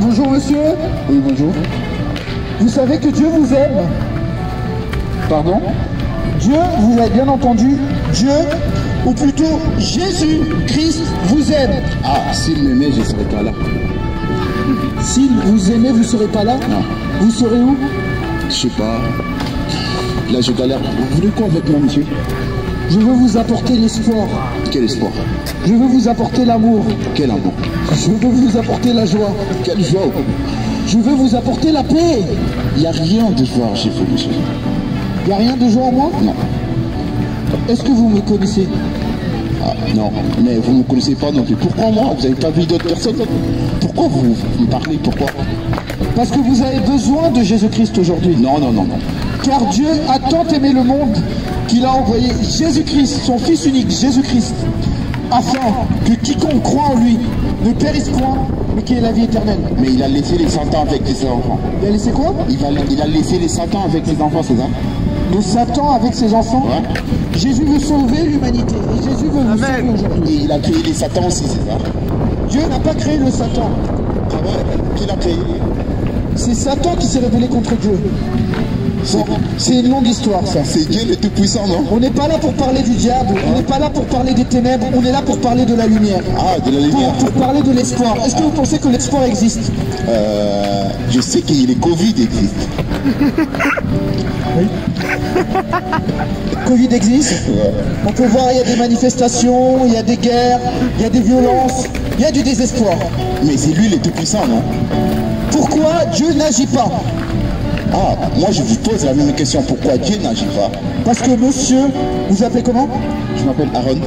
Bonjour monsieur. Oui, bonjour. Vous savez que Dieu vous aime. Pardon? Dieu, vous avez bien entendu, Dieu, ou plutôt Jésus-Christ vous aime. Ah, s'il m'aimait, je ne serais pas là. S'il vous aimait, vous ne serez pas là? Non. Vous serez où? Je sais pas. Là, je galère. Vous voulez quoi avec moi, monsieur? Je veux vous apporter l'espoir. Quel espoir? Je veux vous apporter l'amour. Quel amour? Je veux vous apporter la joie. Quelle joie? Je veux vous apporter la paix. Il n'y a rien de joie chez vous, monsieur. Il n'y a rien de joie en moi? Non. Est-ce que vous me connaissez? Ah, non, mais vous ne me connaissez pas non plus. Pourquoi moi? Vous n'avez pas vu d'autres personnes? Pourquoi vous me parlez? Pourquoi? Parce que vous avez besoin de Jésus-Christ aujourd'hui. Non, non, non, non. Car Dieu a tant aimé le monde qu'il a envoyé Jésus-Christ, son Fils unique, Jésus-Christ, afin que quiconque croit en lui ne périsse point, mais qu'il ait la vie éternelle. Mais il a laissé les 100 ans avec ses enfants. Il a laissé quoi? Il a laissé les 100 ans avec ses enfants, c'est ça? Le Satan avec ses enfants. Ouais. Jésus veut sauver l'humanité. Et Jésus veut vous sauver aujourd'hui. Et il a créé les Satans aussi, c'est ça? Dieu n'a pas créé le Satan. Ah ouais? Qui l'a créé? C'est Satan qui s'est rebellé contre Dieu. Bon, c'est une longue histoire, ça. C'est Dieu le Tout-Puissant, non? On n'est pas là pour parler du diable, on n'est pas là pour parler des ténèbres, on est là pour parler de la lumière. Ah, de la lumière. Pour parler de l'espoir. Est-ce que vous pensez que l'espoir existe? Je sais que les Covid existe. Oui. Covid existe. Ouais. On peut voir, il y a des manifestations, il y a des guerres, il y a des violences, il y a du désespoir. Mais c'est lui le Tout-Puissant, non? Pourquoi Dieu n'agit pas? Ah, moi je vous pose la même question. Pourquoi Dieu n'agit pas? Parce que monsieur, vous appelez comment? Je m'appelle Aaron.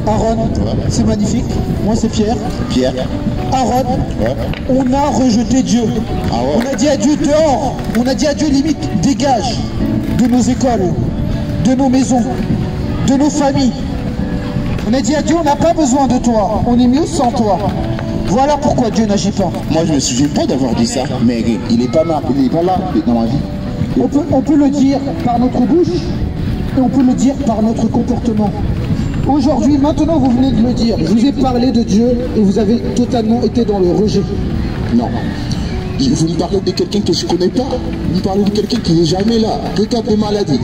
Aaron, Ouais. c'est magnifique. Moi c'est Pierre. Pierre. Aaron, Ouais. on a rejeté Dieu. Ah ouais. On a dit à Dieu dehors. On a dit à Dieu limite, dégage de nos écoles, de nos maisons, de nos familles. On a dit à Dieu, on n'a pas besoin de toi. On est mieux sans toi. Voilà pourquoi Dieu n'agit pas. Moi je me souviens pas d'avoir dit ça, mais il est pas là dans ma vie. On peut le dire par notre bouche et on peut le dire par notre comportement. Aujourd'hui, maintenant vous venez de le dire, je vous ai parlé de Dieu et vous avez totalement été dans le rejet. Non. Vous me parlez de quelqu'un que je connais pas. Vous me parlez de quelqu'un qui n'est jamais là. Quelqu'un de maladie.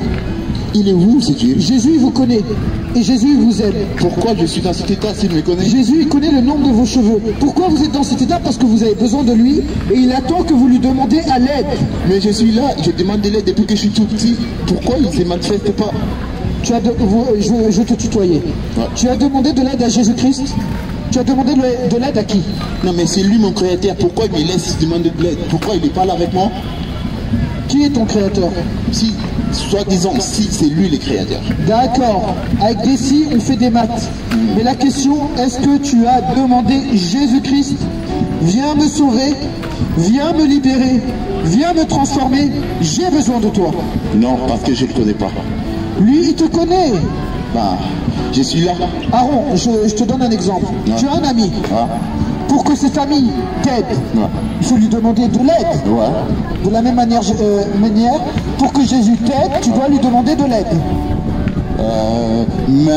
Il est où, c'est Dieu? Jésus il vous connaît et Jésus il vous aime. Pourquoi je suis dans cet état s'il me connaît? Jésus il connaît le nombre de vos cheveux. Pourquoi vous êtes dans cet état? Parce que vous avez besoin de lui et il attend que vous lui demandez à l'aide. Mais je suis là, je demande de l'aide depuis que je suis tout petit. Pourquoi il ne se manifeste pas? Je te tutoyer. Ouais. Tu as demandé de l'aide à Jésus-Christ? Tu as demandé de l'aide à qui? Non mais c'est lui mon créateur, pourquoi il me laisse demander de l'aide? Pourquoi il n'est pas là avec moi? Qui est ton créateur? Si, soi-disant, si c'est lui le créateur. D'accord. Avec des si, on fait des maths. Mais la question, est-ce que tu as demandé Jésus-Christ? Viens me sauver, viens me libérer, viens me transformer, j'ai besoin de toi. Non, parce que je ne le connais pas. Lui, il te connaît. Bah, je suis là. Aaron, je te donne un exemple. Ouais. Tu as un ami. Ah, Pour que cet ami t'aide, ouais. il faut lui demander de l'aide. Ouais. De la même manière, pour que Jésus t'aide, tu dois lui demander de l'aide. Mais,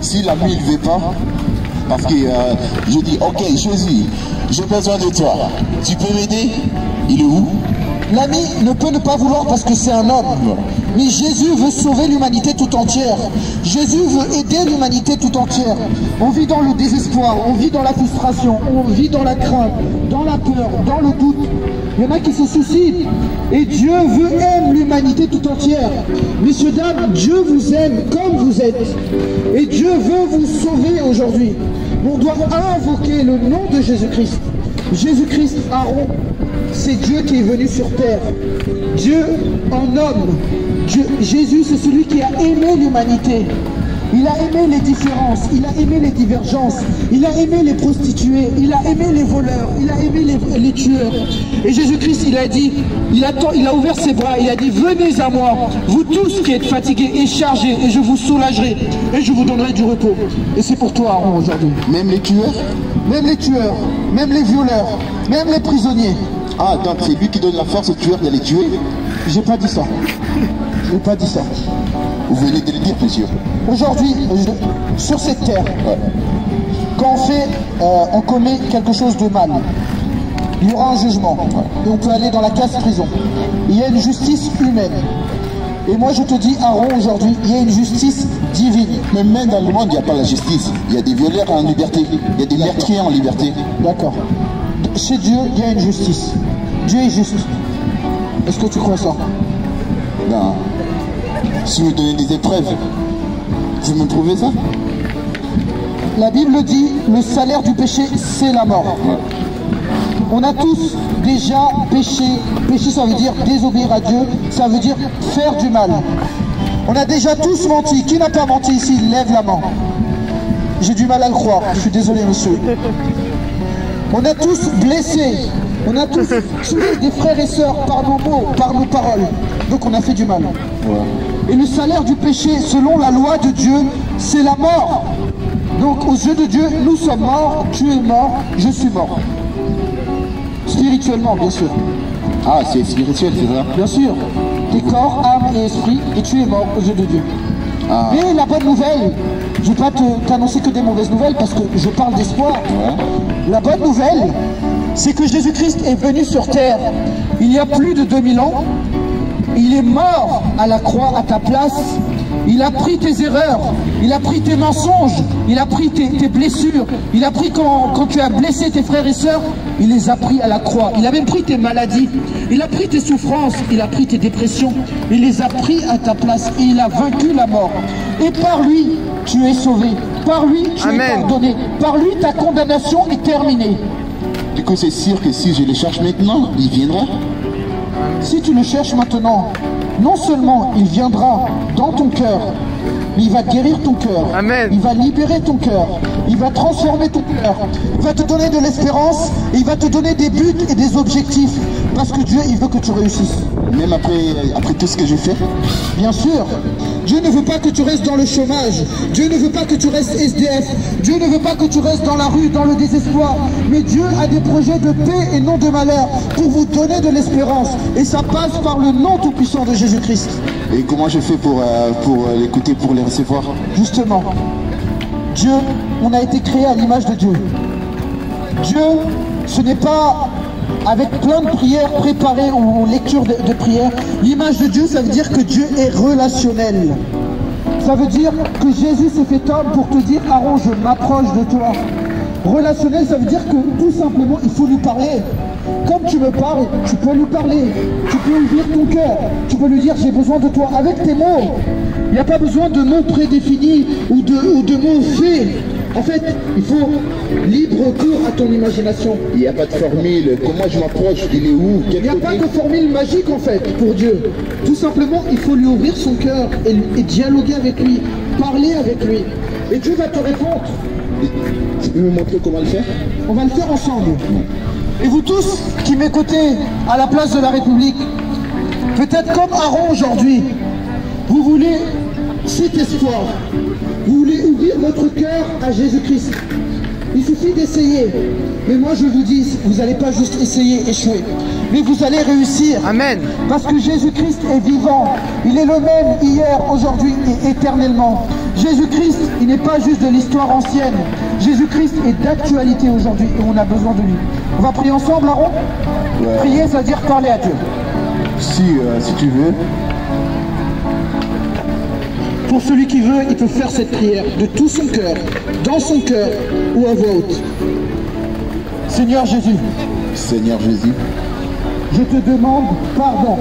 si l'ami ne veut pas, parce que je dis, ok, Jésus, j'ai besoin de toi. Tu peux m'aider? Il est où? L'ami ne peut ne pas vouloir parce que c'est un homme. Mais Jésus veut sauver l'humanité tout entière. Jésus veut aider l'humanité tout entière. On vit dans le désespoir, on vit dans la frustration, on vit dans la crainte, dans la peur, dans le doute. Il y en a qui se suicident. Et Dieu aime l'humanité tout entière. Messieurs, dames, Dieu vous aime comme vous êtes. Et Dieu veut vous sauver aujourd'hui. On doit invoquer le nom de Jésus-Christ. Jésus-Christ, Aaron, c'est Dieu qui est venu sur terre. Dieu en homme. Jésus, c'est celui qui a aimé l'humanité. Il a aimé les différences, il a aimé les divergences, il a aimé les prostituées, il a aimé les voleurs, il a aimé les tueurs. Et Jésus-Christ, il a dit, il a ouvert ses bras, il a dit, venez à moi, vous tous qui êtes fatigués et chargés, et je vous soulagerai, et je vous donnerai du repos. Et c'est pour toi, Aaron, aujourd'hui. Même les tueurs? Même les tueurs, même les violeurs, même les prisonniers. Ah, donc c'est lui qui donne la force aux tueurs de les tuer? J'ai pas dit ça. J'ai pas dit ça. Vous venez de le dire, monsieur. Aujourd'hui, sur cette terre, Ouais. quand on commet quelque chose de mal, il y aura un jugement. Et on peut aller dans la casse-prison. Il y a une justice humaine. Et moi je te dis, Aaron, aujourd'hui, il y a une justice divine. Mais même dans le monde, il n'y a pas la justice. Il y a des violeurs en liberté. Il y a des meurtriers en liberté. D'accord. Chez Dieu, il y a une justice. Dieu est juste. Est-ce que tu crois ça? Non. Si vous me donnez des épreuves, vous me prouvez ça? La Bible dit, le salaire du péché, c'est la mort. Ouais. On a tous déjà péché. Péché, ça veut dire désobéir à Dieu, ça veut dire faire du mal. On a déjà tous menti. Qui n'a pas menti ici? Lève la main. J'ai du mal à le croire. Je suis désolé, monsieur. On a tous blessé. On a tous tué des frères et sœurs par nos mots, par nos paroles. Donc on a fait du mal. Ouais. Et le salaire du péché, selon la loi de Dieu, c'est la mort. Donc aux yeux de Dieu, nous sommes morts, tu es mort, je suis mort. Spirituellement, bien sûr. Ah, c'est spirituel, c'est ça? Bien sûr. Tes corps, âme et esprit, et tu es mort aux yeux de Dieu. Ah. Mais la bonne nouvelle, je ne vais pas t'annoncer que des mauvaises nouvelles parce que je parle d'espoir. Ouais. La bonne nouvelle, c'est que Jésus-Christ est venu sur terre il y a plus de 2000 ans. Il est mort à la croix à ta place. Il a pris tes erreurs, il a pris tes mensonges, il a pris tes blessures, il a pris quand tu as blessé tes frères et sœurs, il les a pris à la croix. Il a même pris tes maladies, il a pris tes souffrances, il a pris tes dépressions, il les a pris à ta place et il a vaincu la mort. Et par lui, tu es sauvé, par lui, tu es pardonné, par lui, ta condamnation est terminée. Du coup, c'est sûr que si je les cherche maintenant, il viendra? Si tu le cherches maintenant, non seulement il viendra dans ton cœur, mais il va guérir ton cœur. Amen. Il va libérer ton cœur. Il va transformer ton cœur. Il va te donner de l'espérance et il va te donner des buts et des objectifs. Parce que Dieu, il veut que tu réussisses. Même après tout ce que j'ai fait? Bien sûr. Dieu ne veut pas que tu restes dans le chômage. Dieu ne veut pas que tu restes SDF. Dieu ne veut pas que tu restes dans la rue, dans le désespoir. Mais Dieu a des projets de paix et non de malheur pour vous donner de l'espérance. Et ça passe par le nom tout-puissant de Jésus-Christ. Et comment je fais pour l'écouter, pour les recevoir? Justement, Dieu, on a été créé à l'image de Dieu. Dieu, ce n'est pas avec plein de prières préparées ou lecture de prières. L'image de Dieu, ça veut dire que Dieu est relationnel. Ça veut dire que Jésus s'est fait homme pour te dire, Aaron, je m'approche de toi. Relationnel, ça veut dire que tout simplement, il faut lui parler. Comme tu me parles, tu peux lui parler. Tu peux ouvrir ton cœur. Tu peux lui dire, j'ai besoin de toi, avec tes mots. Il n'y a pas besoin de mots prédéfinis ou de mots faits. En fait, il faut libre cours à ton imagination. Il n'y a pas de formule. Comment je m'approche? Il est où? Il n'y a pas de formule magique en fait pour Dieu. Tout simplement, il faut lui ouvrir son cœur et dialoguer avec lui, parler avec lui. Et Dieu va te répondre. Tu peux me montrer comment le faire? On va le faire ensemble. Et vous tous qui m'écoutez à la place de la République, peut-être comme Aaron aujourd'hui, vous voulez cet espoir. Vous voulez ouvrir votre cœur à Jésus-Christ. Il suffit d'essayer. Mais moi je vous dis, vous n'allez pas juste essayer, échouer. Mais vous allez réussir. Amen. Parce que Jésus-Christ est vivant. Il est le même hier, aujourd'hui et éternellement. Jésus-Christ, il n'est pas juste de l'histoire ancienne. Jésus-Christ est d'actualité aujourd'hui et on a besoin de lui. On va prier ensemble, Aaron? Ouais. Prier, ça veut dire parler à Dieu. Si tu veux. Pour celui qui veut, il peut faire cette prière de tout son cœur, dans son cœur ou à voix haute. Seigneur Jésus, Seigneur Jésus, je te demande pardon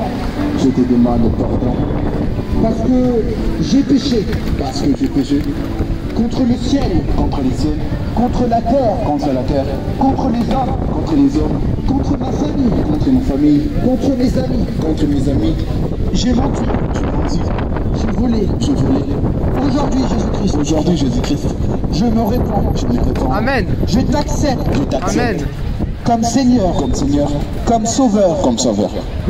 je te demande pardon parce que j'ai péché parce que j'ai péché contre le ciel, contre les cieux, contre la terre, contre la terre, contre les hommes, contre les hommes, contre ma famille, contre ma famille, contre mes amis. contre mes amis. J'ai menti, j'ai volé. Je voulais. Aujourd'hui, Jésus-Christ, Aujourd'hui, Jésus-Christ, je me répands. je me répands. Amen. Je t'accepte Je t'accepte Amen. comme Seigneur, comme Seigneur, comme Sauveur, comme Sauveur,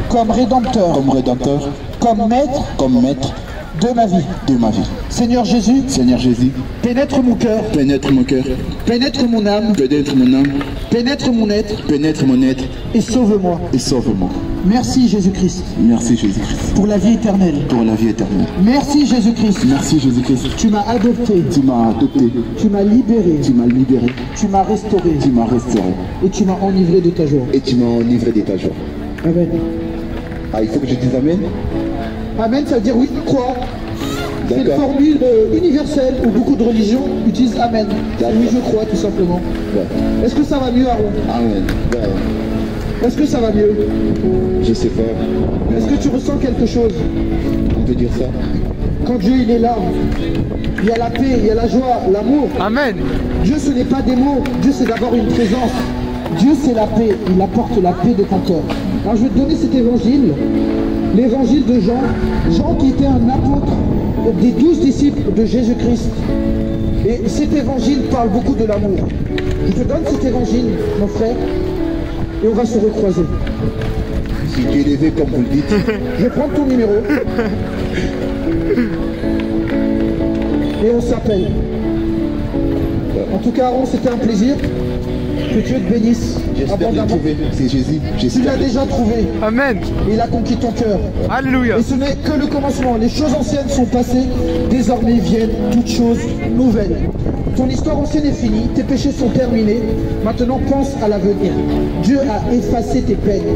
comme Rédempteur, comme Rédempteur, comme Maître comme Maître de ma vie. de ma vie. Seigneur Jésus, Seigneur Jésus, pénètre mon cœur, pénètre mon cœur, pénètre mon âme, pénètre mon âme, pénètre mon être pénètre mon être et sauve-moi. et sauve-moi. Merci Jésus-Christ Merci Jésus-Christ pour la vie éternelle. pour la vie éternelle. Merci Jésus-Christ. Merci Jésus-Christ. Tu m'as adopté, Tu m'as adopté, tu m'as libéré, tu m'as libéré, tu m'as restauré tu m'as restauré et tu m'as enivré de ta joie. et tu m'as enivré de ta joie. Amen. Ah, il faut que je dise Amen. Amen, ça veut dire oui, quoi? C'est une D'accord. formule universelle où beaucoup de religions utilisent Amen. D'accord. Oui, je crois, tout simplement. Ouais. Est-ce que ça va mieux, Aaron? Amen. Ouais. Est-ce que ça va mieux? Je sais pas. Est-ce que tu ressens quelque chose? On peut dire ça. Quand Dieu il est là, il y a la paix, il y a la joie, l'amour. Amen. Dieu ce n'est pas des mots, Dieu c'est d'avoir une présence. Dieu c'est la paix, il apporte la paix de ton cœur. Alors je vais te donner cet évangile, l'évangile de Jean. Jean qui était un apôtre des 12 disciples de Jésus-Christ. Et cet évangile parle beaucoup de l'amour. Je te donne cet évangile, mon frère, et on va se recroiser. Si tu es élevé comme vous le dites, Je vais prendre ton numéro. Et on s'appelle. En tout cas, Aaron, c'était un plaisir. Que Dieu te bénisse j'espère le abondamment. trouver. C'est Jésus. Tu J'espère. l'as déjà trouvé. Amen. Il a conquis ton cœur. Alléluia. Et ce n'est que le commencement. Les choses anciennes sont passées. Désormais viennent toutes choses nouvelles. Ton histoire ancienne est finie. Tes péchés sont terminés. Maintenant, pense à l'avenir. Dieu a effacé tes peines.